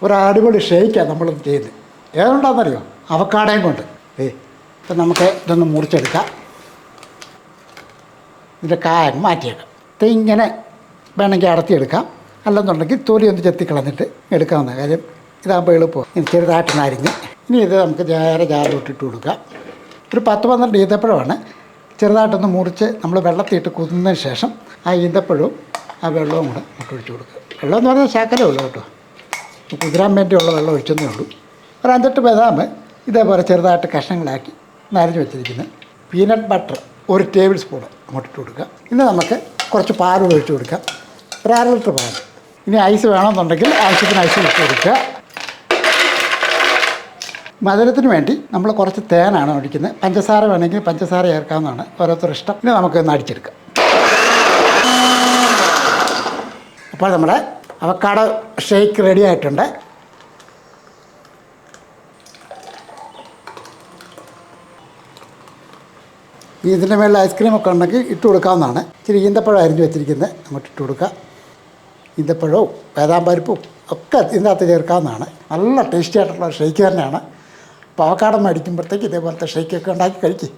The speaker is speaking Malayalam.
ഒരു അടിപൊളി ഷേക്കാണ് നമ്മൾ ചെയ്യുന്നത്. ഏതുകൊണ്ടാണെന്നറിയോ? അവക്കാടയും കൊണ്ട്. ഇപ്പം നമുക്ക് ഇതൊന്ന് മുറിച്ചെടുക്കാം. ഇതിൻ്റെ കായം മാറ്റിയേക്കാം. ഇങ്ങനെ വേണമെങ്കിൽ അടത്തിയെടുക്കാം, അല്ലെന്നുണ്ടെങ്കിൽ തൊലി ഒന്ന് ചെത്തിക്കളഞ്ഞിട്ട് എടുക്കാവുന്ന കാര്യം. ഇതാകുമ്പോൾ എളുപ്പം. ഇനി ചെറുതായിട്ടൊന്ന് അരിഞ്ഞ് ഇനി ഇത് നമുക്ക് നേരെ ജാറിലോട്ടിട്ട് കൊടുക്കാം. ഒരു 10-12 ഈന്തപ്പഴമാണ്. ചെറുതായിട്ടൊന്ന് മുറിച്ച് നമ്മൾ വെള്ളത്തിയിട്ട് കുതിർന്നതിന് ശേഷം ആ ഈന്തപ്പഴവും ആ വെള്ളവും കൂടെ മുട്ടൊഴിച്ച് കൊടുക്കുക. വെള്ളം എന്ന് പറഞ്ഞാൽ ശകലമേ ഉള്ളൂ കേട്ടോ, കുതിരാൻ വേണ്ടിയുള്ള വെള്ളം ഒഴിച്ചതേ ഉള്ളൂ. ഒരു 5-8 ബദാം ഇതേപോലെ ചെറുതായിട്ട് കഷ്ണങ്ങളാക്കി നരഞ്ഞ് വെച്ചിരിക്കുന്നത്. പീനട്ട് ബട്ടർ 1 ടേബിൾ സ്പൂൺ അങ്ങോട്ടിട്ട് കൊടുക്കുക. ഇനി നമുക്ക് കുറച്ച് പാൽ ഒഴിച്ച് കൊടുക്കാം, ഒരു 1/2 ലിറ്റർ പാൽ. ഇനി ഐസ് വേണമെന്നുണ്ടെങ്കിൽ ആവശ്യത്തിന് ഐസ് ഇട്ട് കൊടുക്കുക. മധുരത്തിന് വേണ്ടി നമ്മൾ കുറച്ച് തേനാണ് ഒഴിക്കുന്നത്. പഞ്ചസാര വേണമെങ്കിൽ പഞ്ചസാര ചേർക്കാവുന്നതാണ്, ഓരോരുത്തർ ഇഷ്ടം. ഇനി നമുക്കൊന്ന് അടിച്ചെടുക്കാം. അപ്പോൾ നമ്മുടെ അവക്കാഡോ ഷേക്ക് റെഡി ആയിട്ടുണ്ട്. ഇതിൻ്റെ മേളിൽ ഐസ്ക്രീമൊക്കെ ഉണ്ടെങ്കിൽ ഇട്ട് കൊടുക്കാവുന്നതാണ്. ഇച്ചിരി ഈന്തപ്പഴം അരിഞ്ഞ് വെച്ചിരിക്കുന്നത് അങ്ങോട്ട് ഇട്ട് കൊടുക്കുക. ഈന്തപ്പഴവും ബദാം പരിപ്പും ഒക്കെ ഇതിനകത്ത് ചേർക്കാവുന്നതാണ്. നല്ല ടേസ്റ്റി ആയിട്ടുള്ള ഷേക്ക് തന്നെയാണ്. അപ്പോൾ അവക്കാഡോ മേടിക്കുമ്പോഴത്തേക്ക് ഇതേപോലത്തെ ഷേക്കൊക്കെ ഉണ്ടാക്കി കഴിക്കും.